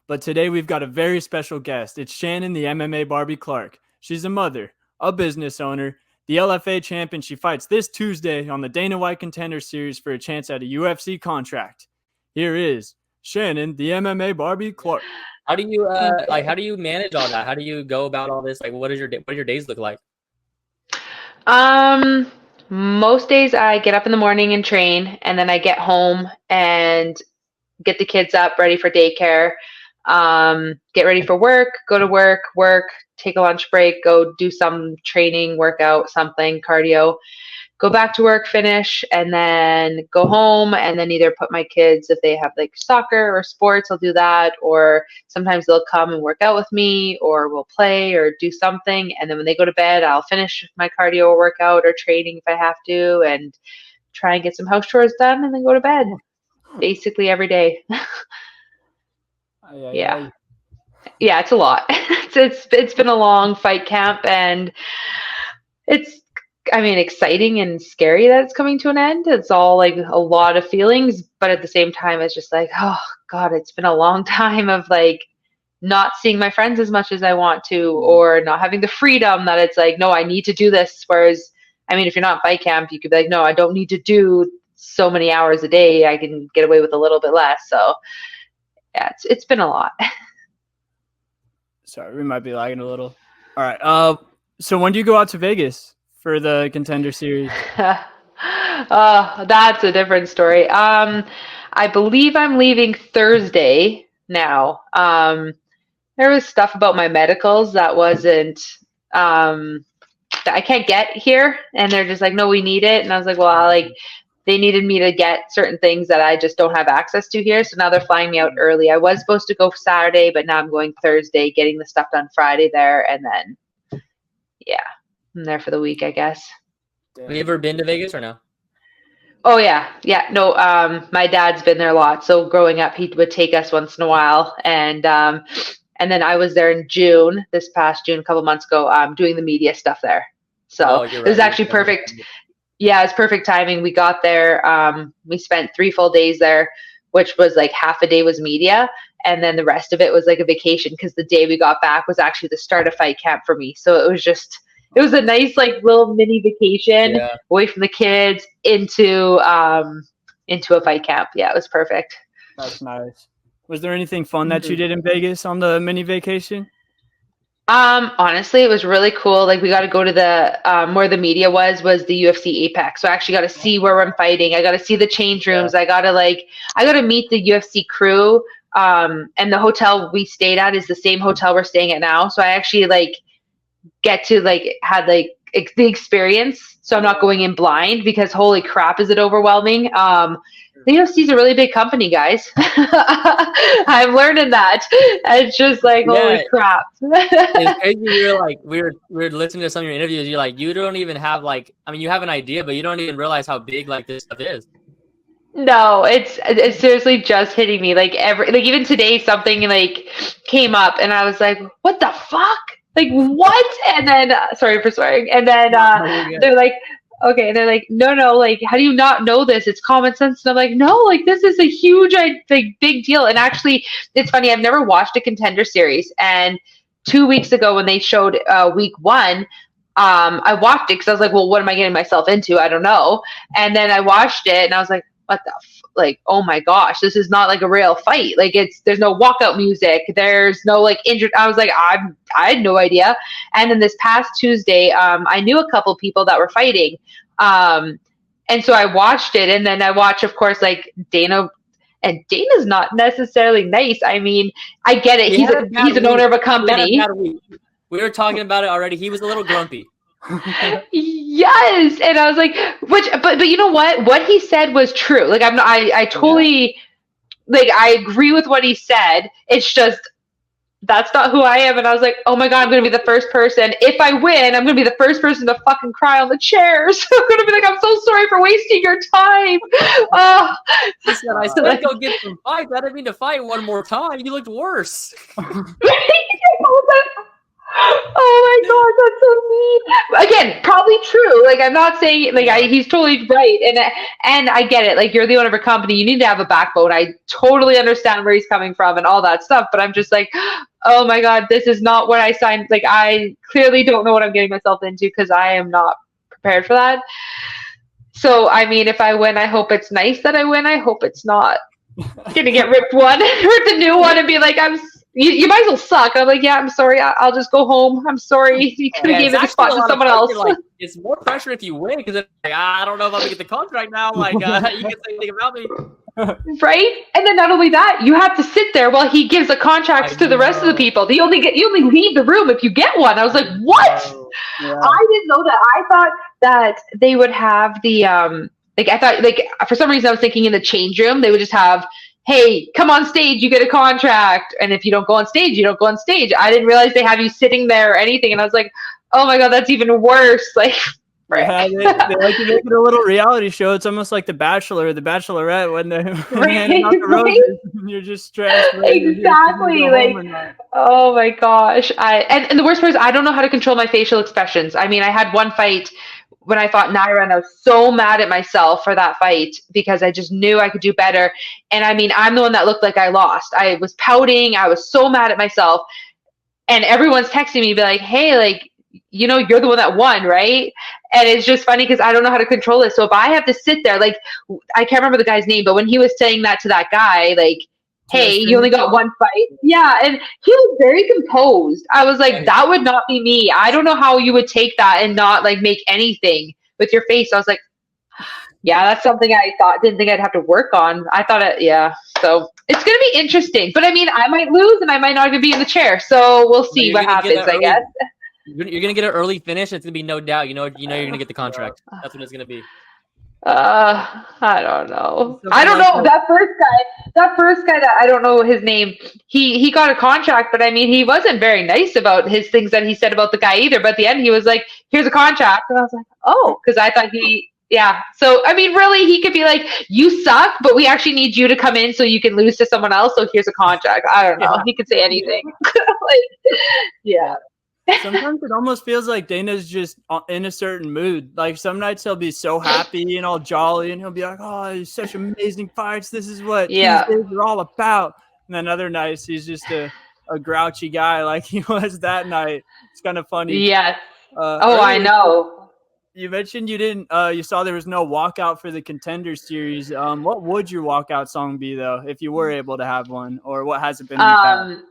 But today we've got a very special guest. It's Shannon, the MMA Barbie Clark. She's a mother, a business owner, the LFA champion. She fights this Tuesday on the Dana White Contender Series for a chance at a UFC contract. Here is Shannon, the MMA Barbie Clark. How do you how do you manage all that? How do you go about all this? Like, what do your days look like? Most days I get up in the morning and train, and then I get home and get the kids up ready for daycare, get ready for work, go to work, take a lunch break, go do some training, workout, something, cardio, go back to work, finish, and then go home, and then either put my kids, if they have like soccer or sports, I'll do that, or sometimes they'll come and work out with me, or we'll play or do something, and then when they go to bed, I'll finish my cardio or workout or training if I have to, and try and get some house chores done, and then go to bed. Basically every day. Yeah, it's a lot. It's been a long fight camp, and it's, I mean, exciting and scary that it's coming to an end. It's all like a lot of feelings, but at the same time, it's just like, oh God, it's been a long time of like not seeing my friends as much as I want to, or not having the freedom that it's like, no, I need to do this. Whereas, I mean, if you're not in fight camp, you could be like, no, I don't need to do so many hours a day. I can get away with a little bit less. So yeah, it's been a lot. Sorry, we might be lagging a little. All right. So when do you go out to Vegas for the Contender Series? That's a different story. I believe I'm leaving Thursday now. There was stuff about my medicals that wasn't, that I can't get here, and they're just like, no, we need it. And I was like, well, they needed me to get certain things that I just don't have access to here. So now they're flying me out early. I was supposed to go Saturday, but now I'm going Thursday, getting the stuff done Friday there. And then, yeah, I'm there for the week, I guess. Have you ever been to Vegas or no? Oh yeah. Yeah. No, my dad's been there a lot. So growing up, he would take us once in a while. And then I was there in June, this past June, a couple months ago, doing the media stuff there. So it was actually perfect. Yeah, it's perfect timing. We got there. We spent 3 full days there, which was like half a day was media. And then the rest of it was like a vacation, because the day we got back was actually the start of fight camp for me. So it was a nice like little mini vacation away from the kids into a fight camp. Yeah, it was perfect. That's nice. Was there anything fun that you did in Vegas on the mini vacation? Honestly, it was really cool. Like, we got to go to the where the media was the UFC Apex. So I actually got to see where I'm fighting. I got to see the change rooms. I got to meet the UFC crew. And the hotel we stayed at is the same hotel we're staying at now. So I actually get to had the experience. So I'm not going in blind, because holy crap, is it overwhelming. The UFC is a really big company, guys. I'm learning that. It's just like, holy crap. It's crazy. We were listening to some of your interviews. You're like, you don't even have you have an idea, but you don't even realize how big this stuff is. No, it's seriously just hitting me. Even today, something came up, and I was like, what the fuck? Like, what? And then, sorry for swearing. And then they're like, okay. And they're like, no, how do you not know this? It's common sense. And I'm like, no, this is a huge, big deal. And actually, it's funny. I've never watched a Contender Series. And 2 weeks ago when they showed week 1, I watched it because I was like, well, what am I getting myself into? I don't know. And then I watched it and I was like, what the oh my gosh, this is not a real fight. There's no walkout music. There's no injured. I was like, I had no idea. And then this past Tuesday, I knew a couple people that were fighting. And so I watched it, and then I watched, of course, Dana. And Dana's not necessarily nice. I mean, I get it. He's an owner of a company. We were talking about it already. He was a little grumpy. Yes, and I was like, but you know what he said was true. I totally I agree with what he said. It's just that's not who I am. And I was like, oh my God, I'm gonna be the first person. If I win, I'm gonna be the first person to fucking cry on the chairs. I'm gonna be like, I'm so sorry for wasting your time. I said, go get some fights. I didn't mean to fight one more time. You looked worse. Oh my god, that's so mean. Again, probably true. Like I'm not saying like he's totally right, and I get it. Like you're the owner of a company, you need to have a backbone. I totally understand where he's coming from and all that stuff. But I'm just like, oh my god, this is not what I signed. Like I clearly don't know what I'm getting myself into because I am not prepared for that. So I mean, if I win, I hope it's nice that I win. I hope it's not gonna get ripped a new one, and be like, you might as well suck. And I'm like, yeah, I'm sorry. I'll just go home. I'm sorry. You could have gave the spot to someone else. Like, it's more pressure if you win because like, I don't know if I'm gonna get the contract now. Like, you can say anything about me. Right? And then not only that, you have to sit there while he gives the contracts to the rest of the people. You only leave the room if you get one. I was like, what? Yeah. I didn't know that. I thought that they would have the I thought for some reason I was thinking in the change room they would just have, hey, come on stage, you get a contract, and if you don't go on stage, you don't go on stage. I didn't realize they have you sitting there or anything, and I was like, oh my god, that's even worse. Like, yeah, they like to make it a little reality show. It's almost like The Bachelor or The Bachelorette when they're handing out the roses and you're just stressed. Exactly. Like, oh my gosh. And the worst part is I don't know how to control my facial expressions. I mean, I had one fight when I fought Naira, and I was so mad at myself for that fight because I just knew I could do better. And I mean, I'm the one that looked like I lost. I was pouting. I was so mad at myself. And everyone's texting me, be like, hey, like, you know, you're the one that won, right? And it's just funny because I don't know how to control it. So if I have to sit there, like, I can't remember the guy's name, but when he was saying that to that guy, like, hey, you only got one fight. Yeah, and he was very composed. I was like, that would not be me. I don't know how you would take that and not, like, make anything with your face. I was like, yeah, that's something I didn't think I'd have to work on. I thought so it's going to be interesting. But, I mean, I might lose and I might not even be in the chair. So we'll see what happens, I guess. You're going to get an early finish. It's going to be no doubt. You know you're going to get the contract. That's what it's going to be. I don't know. That first guy that I don't know his name, he got a contract, but I mean, he wasn't very nice about his things that he said about the guy either. But at the end, he was like, here's a contract. And I was like, oh, because I thought yeah. So, I mean, really, he could be like, you suck, but we actually need you to come in so you can lose to someone else. So here's a contract. I don't know. Yeah. He could say anything. Yeah. Sometimes it almost feels like Dana's just in a certain mood. Like some nights he'll be so happy and all jolly, and he'll be like, "Oh, he's such amazing fights. This is what Tuesdays are all about." And then other nights he's just a grouchy guy, like he was that night. It's kind of funny. Yes. I know. You mentioned you didn't. You saw there was no walkout for the Contender series. What would your walkout song be though, if you were able to have one, or what has it been?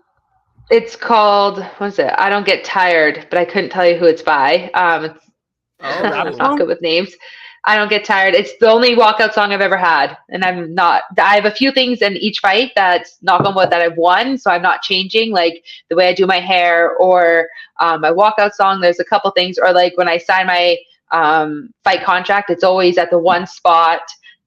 It's called, what is it? I Don't Get Tired, but I couldn't tell you who it's by. I'm not good with names. I Don't Get Tired. It's the only walkout song I've ever had. And I have a few things in each fight that's, knock on wood, that I've won. So I'm not changing, like the way I do my hair or my walkout song. There's a couple things, or like when I sign my fight contract, it's always at the one spot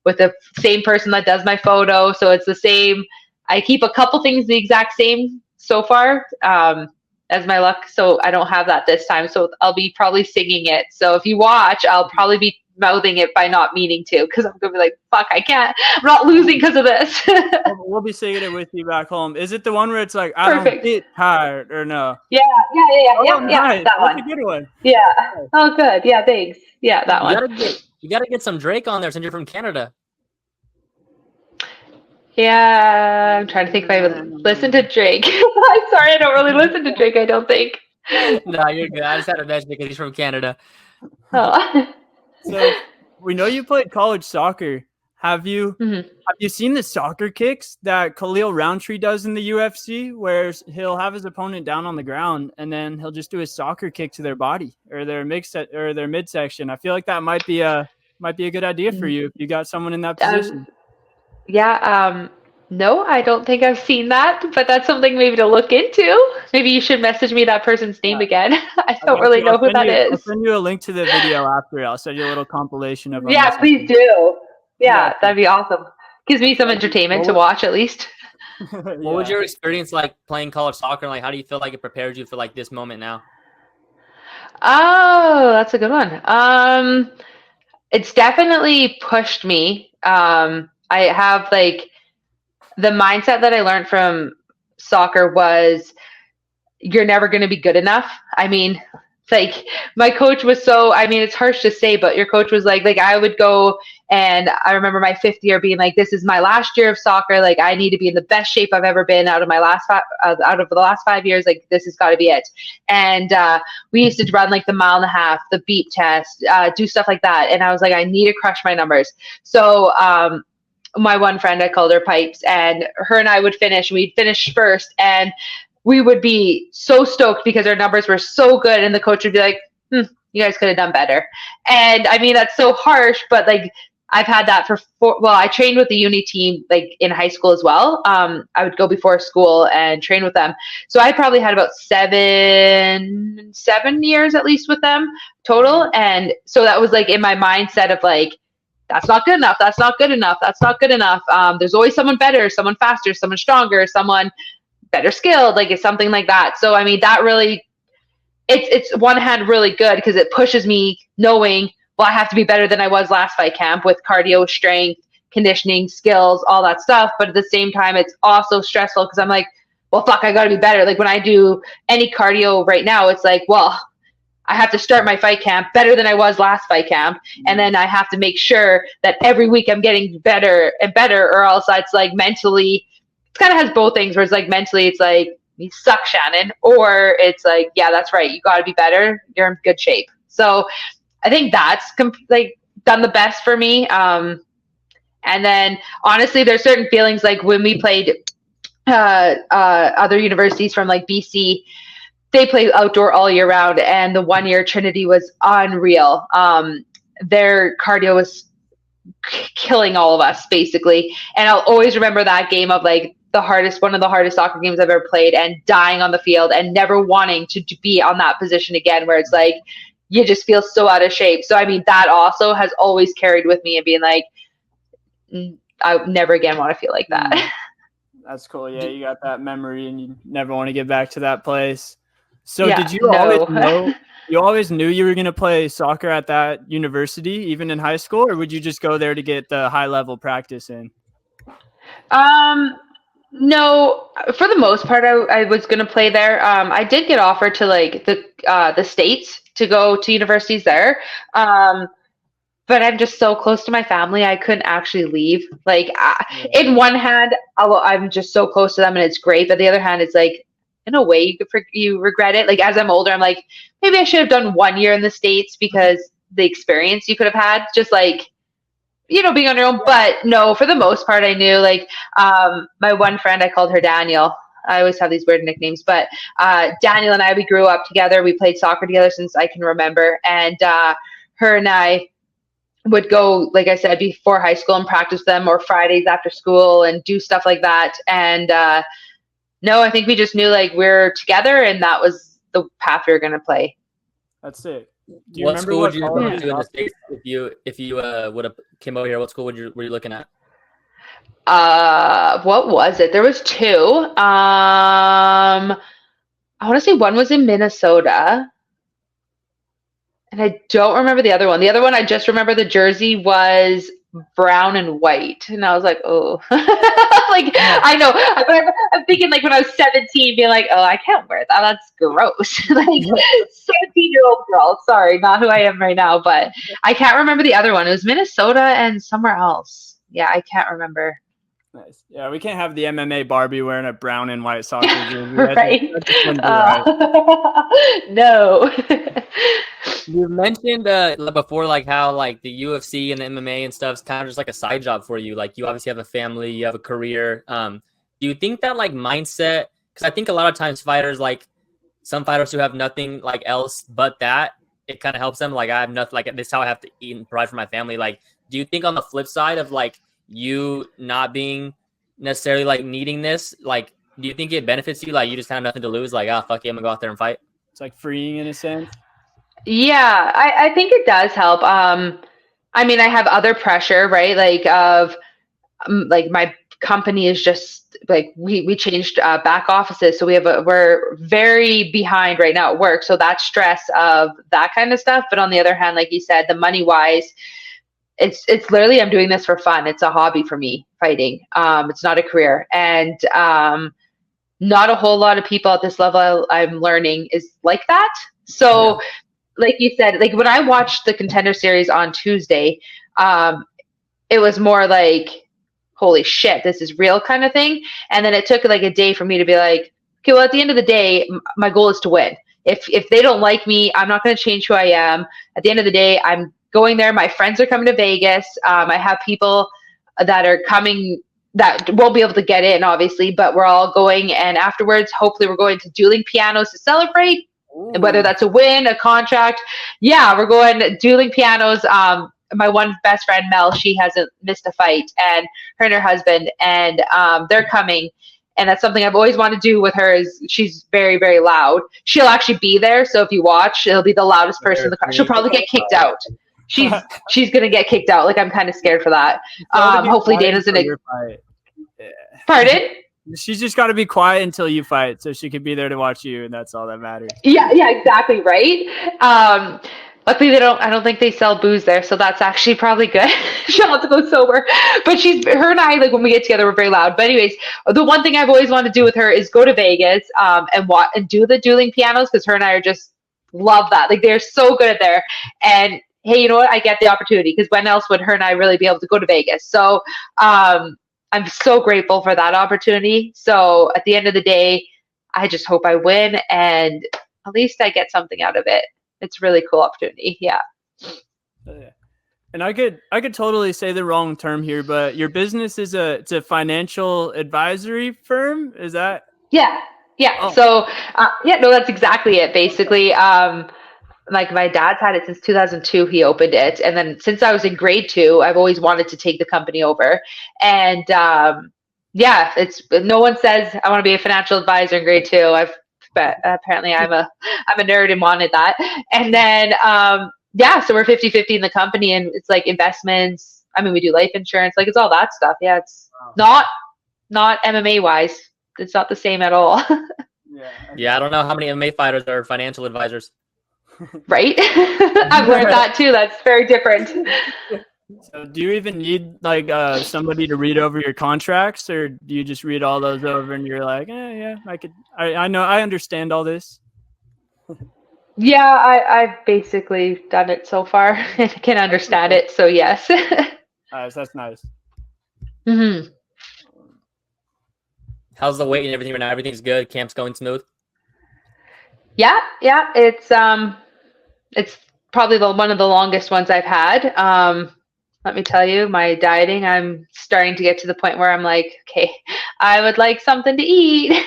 with the same person that does my photo. So it's the same. I keep a couple things the exact same so far, as my luck. So I don't have that this time. So I'll be probably singing it. So if you watch, I'll probably be mouthing it by not meaning to, because I'm going to be like, fuck, I can't. I'm not losing because of this. We'll be singing it with you back home. Is it the one where it's like, I don't get tired, or no? Yeah. Nice. That one. That's a good one. Yeah. Oh, good. Yeah, thanks. Yeah, that one. You got to get some Drake on there since you're from Canada. Yeah, I'm trying to think if I would listen to Drake. I'm sorry, I don't really listen to Drake, I don't think. No, you're good. I just had to mention because he's from Canada. Oh. So we know you played college soccer. Have you seen the soccer kicks that Khalil Roundtree does in the UFC, where he'll have his opponent down on the ground and then he'll just do a soccer kick to their body or their midsection? I feel like that might be a good idea for you if you got someone in that position. No, I don't think I've seen that, but that's something maybe to look into. Maybe you should message me that person's name again. I don't really know who that is. I'll send you a link to the video after. I'll send you a little compilation of them. Yeah, please do. Yeah, that'd be awesome. Gives me some entertainment to watch at least. What was your experience like playing college soccer? Like, how do you feel like it prepared you for like this moment now? Oh, that's a good one. It's definitely pushed me. I have like the mindset that I learned from soccer was you're never going to be good enough. I mean, like my coach was so, I mean, it's harsh to say, but your coach was like I would go, and I remember my 5th year being like, this is my last year of soccer. Like I need to be in the best shape I've ever been out of out of the last 5 years. Like this has got to be it. And we used to run like the 1.5 mile, the beep test, do stuff like that. And I was like, I need to crush my numbers. So my one friend, I called her Pipes, and her and I would finish. We'd finish first, and we would be so stoked because our numbers were so good, and the coach would be like, you guys could have done better. And I mean, that's so harsh, but like I've had that I trained with the uni team like in high school as well. I would go before school and train with them. So I probably had about 7 years at least with them total. And so that was like in my mindset of like, that's not good enough. That's not good enough. That's not good enough. There's always someone better, someone faster, someone stronger, someone better skilled, like it's something like that. So I mean, that really, it's one hand really good because it pushes me knowing, well, I have to be better than I was last fight camp with cardio, strength, conditioning, skills, all that stuff. But at the same time, it's also stressful because I'm like, well, fuck, I got to be better. Like when I do any cardio right now, it's like, well, I have to start my fight camp better than I was last fight camp. And then I have to make sure that every week I'm getting better and better, or else it's like mentally, it kind of has both things where it's like mentally, it's like, you suck, Shannon, or it's like, yeah, that's right. You got to be better. You're in good shape. So I think that's like done the best for me. And then honestly, there's certain feelings like when we played other universities from like BC, they play outdoor all year round. And the 1 year Trinity was unreal. Their cardio was killing all of us basically. And I'll always remember that game of like one of the hardest soccer games I've ever played, and dying on the field and never wanting to be on that position again, where it's like, you just feel so out of shape. So, I mean, that also has always carried with me and being like, I never again want to feel like that. That's cool. Yeah. You got that memory and you never want to get back to that place. So Yeah, did you always know, you always knew you were going to play soccer at that university, even in high school, or would you just go there to get the high level practice in? No, for the most part, I was going to play there. I did get offered to like the States to go to universities there. But I'm just so close to my family. I couldn't actually leave. Like in one hand, I'm just so close to them and it's great. But the other hand, it's like, in a way you regret it. Like as I'm older, I'm like, maybe I should have done 1 year in the States because the experience you could have had, just like, you know, being on your own. But no, for the most part, I knew like my one friend, I called her Daniel. I always have these weird nicknames, but Daniel and I, we grew up together. We played soccer together since I can remember. And her and I would go, like I said, before high school and practice them, or Fridays after school and do stuff like that. And no, I think we just knew like we're together and that was the path we were going to play. That's it. What school would you go to in the States if you would have came over here? What school were you looking at? What was it? There was two. I want to say one was in Minnesota, and I don't remember the other one. The other one, I just remember the jersey was brown and white, and I was like, oh, like I know. I'm thinking like when I was 17, being like, oh, I can't wear that. That's gross. Like 17-year-old girl. Sorry, not who I am right now, but I can't remember the other one. It was Minnesota and somewhere else. Yeah, I can't remember. Nice. Yeah, we can't have the MMA Barbie wearing a brown and white soccer jersey. Right? Right. No. You mentioned before, like how like the UFC and the MMA and stuff is kind of just like a side job for you. Like you obviously have a family, you have a career. Do you think that like mindset? Because I think a lot of times fighters, like some fighters who have nothing like else but that, it kind of helps them. Like I have nothing. Like this is how I have to eat and provide for my family. Like, do you think on the flip side of like you not being necessarily like needing this, like do you think it benefits you? Like you just have nothing to lose. Like, fuck it, I'm gonna go out there and fight. It's like freeing in a sense. Yeah, I think it does help. I mean, I have other pressure, right? Like like my company is just like we changed back offices, so we're very behind right now at work. So that stress of that kind of stuff. But on the other hand, like you said, the money wise, it's literally I'm doing this for fun. It's a hobby for me, fighting. It's not a career, and not a whole lot of people at this level I'm learning is like that. So like you said, like when I watched the Contender series on Tuesday, it was more like, holy shit, this is real kind of thing. And then it took like a day for me to be like, okay, well, at the end of the day, my goal is to win. If they don't like me, I'm not going to change who I am. At the end of the day, I'm going there. My friends are coming to Vegas. I have people that are coming that won't be able to get in, obviously, but we're all going. And afterwards, hopefully, we're going to Dueling Pianos to celebrate. Ooh. Whether that's a win, a contract. Yeah, we're going Dueling Pianos. My one best friend, Mel, she hasn't missed a fight, and her and her husband, and they're coming. And that's something I've always wanted to do with her. Is she's very, very loud. She'll actually be there. So if you watch, it'll be the loudest person in the crowd. She'll probably get kicked out. She's gonna get kicked out. Like I'm kind of scared for that. Hopefully Dana's gonna. Yeah. Pardon? She's just got to be quiet until you fight, so she could be there to watch you, and that's all that matters. Yeah, exactly right. Luckily, I don't think they sell booze there, so that's actually probably good. She'll have to go sober. But her and I, like when we get together, we're very loud. But anyways, the one thing I've always wanted to do with her is go to Vegas and do the Dueling Pianos, because her and I are just love that. Like they're so good at there. And hey, you know what? I get the opportunity, because when else would her and I really be able to go to Vegas? So I'm so grateful for that opportunity. So at the end of the day, I just hope I win, and at least I get something out of it. It's a really cool opportunity. Yeah. And I could totally say the wrong term here, but your business is it's a financial advisory firm. Is that? Yeah. Oh. So, no, that's exactly it. Basically, like my dad's had it since 2002. He opened it. And then since I was in grade 2, I've always wanted to take the company over. And, it's no one says I want to be a financial advisor in grade 2. But apparently I'm a nerd and wanted that. And then, so we're 50-50 in the company, and it's like investments. I mean, we do life insurance, like it's all that stuff. Yeah. It's not MMA wise. It's not the same at all. Yeah. I don't know how many MMA fighters are financial advisors. Right. I've learned that too. That's very different. So do you even need like somebody to read over your contracts, or do you just read all those over and you're like, I know, I understand all this? Yeah, I've basically done it so far and can understand it. So yes. Nice, that's nice. Mm-hmm. How's the weight and everything right now? Everything's good. Camp's going smooth. Yeah. It's probably one of the longest ones I've had. Let me tell you, my dieting, I'm starting to get to the point where I'm like, okay, I would like something to eat.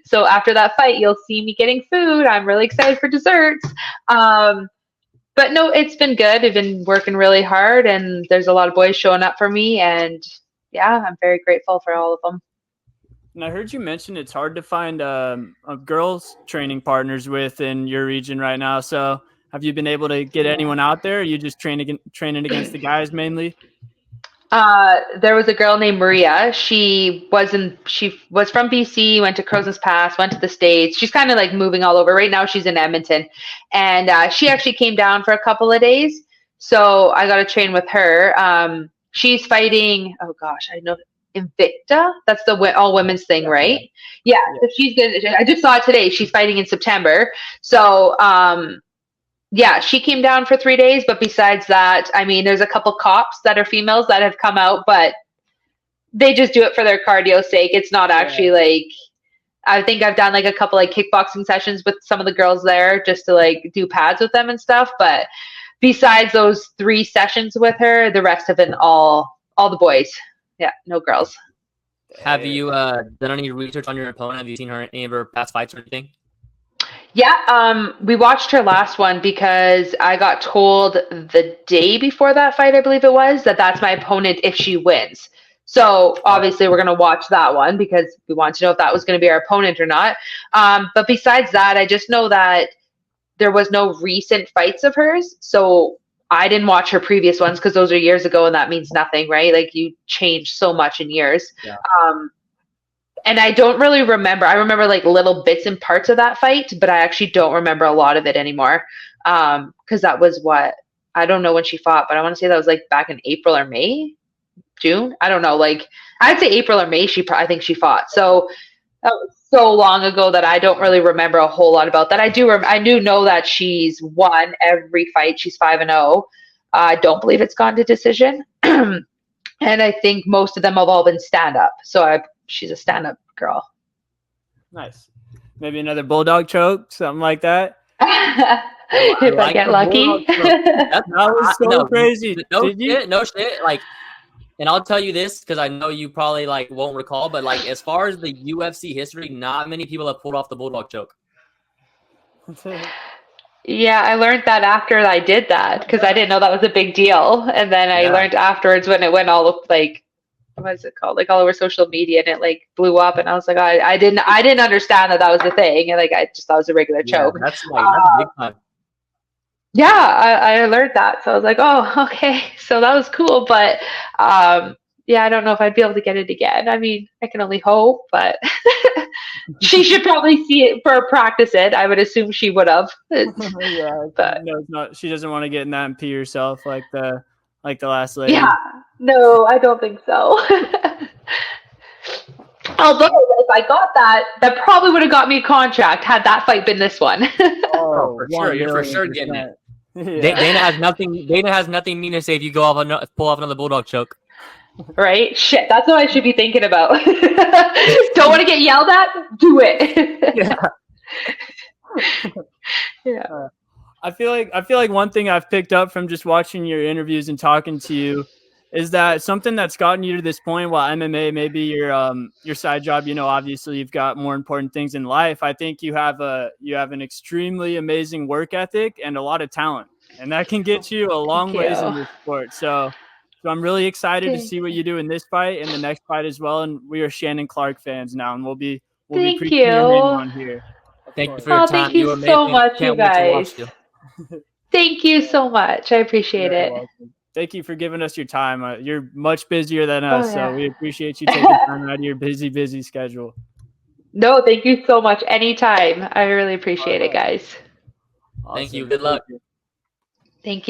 So after that fight, you'll see me getting food. I'm really excited for desserts. But no, it's been good. I've been working really hard, and there's a lot of boys showing up for me. And yeah, I'm very grateful for all of them. And I heard you mention it's hard to find girls training partners with in your region right now. So have you been able to get anyone out there? Or are you just training against the guys mainly? There was a girl named Maria. She was from BC, went to Croz's Pass, went to the States. She's kind of like moving all over. Right now she's in Edmonton. And she actually came down for a couple of days. So I got to train with her. She's fighting, oh gosh, I know, Invicta. That's the all women's thing, right? Yeah. So she's good. I just saw it today. She's fighting in September. So, she came down for 3 days, but besides that, I mean, there's a couple cops that are females that have come out, but they just do it for their cardio sake. It's not actually like, I think I've done like a couple like kickboxing sessions with some of the girls there just to like do pads with them and stuff. But besides those 3 sessions with her, the rest have been all the boys. Yeah, no girls. Have you done any research on your opponent? Have you seen any of her past fights or anything? Yeah, we watched her last one because I got told the day before that fight, I believe it was, that's my opponent if she wins. So obviously we're going to watch that one because we want to know if that was going to be our opponent or not. But besides that, I just know that there was no recent fights of hers. So I didn't watch her previous ones because those are years ago and that means nothing, right? Like you change so much in years. Yeah. And I don't really remember. I remember like little bits and parts of that fight, but I actually don't remember a lot of it anymore. Because that was I don't know when she fought, but I want to say that was like back in April or May, June. I don't know. Like I'd say April or May. I think she fought. So that was so long ago that I don't really remember a whole lot about that. I do know that she's won every fight. She's 5-0. I don't believe it's gone to decision. And I think most of them have all been stand up. So she's a stand up girl. Nice. Maybe another bulldog choke, something like that. If I get lucky. That was so crazy. No shit. Like, and I'll tell you this because I know you probably like won't recall, but like as far as the UFC history, not many people have pulled off the bulldog choke. Yeah, I learned that after I did that because I didn't know that was a big deal, and then I learned afterwards when it went all like, what is it called, like all over social media, and it like blew up, and I was like, I didn't understand that was the thing, and like I just thought it was a regular choke. That's a big time. Yeah, I learned that, so I was like, oh, okay, so that was cool, but yeah, I don't know if I'd be able to get it again. I mean, I can only hope, but she should probably see it for practice it. I would assume she would have. Yeah, but no, it's not. She doesn't want to get in that and pee herself like the last lady. Yeah, no, I don't think so. Although if I got that probably would have got me a contract had that fight been this one. Oh, for sure, you're for sure getting it. Yeah. Dana has nothing mean to say if you pull off another bulldog choke. Right? Shit, that's what I should be thinking about. Don't want to get yelled at? Do it. Yeah. I feel like one thing I've picked up from just watching your interviews and talking to you is that something that's gotten you to this point, while MMA may be your side job, you know, obviously you've got more important things in life. I think you have an extremely amazing work ethic and a lot of talent, and that can get you a long ways in this sport. So I'm really excited to see what you do in this fight and the next fight as well. And we are Shannon Clark fans now, and we'll be preaching your name on here. Thank you for your time. Thank you so much, you guys. Thank you so much. I appreciate it. Welcome. Thank you for giving us your time. You're much busier than us, so we appreciate you taking time out of your busy schedule. No, thank you so much. Anytime. I really appreciate it, guys. Awesome. Thank you. Good luck. Thank you.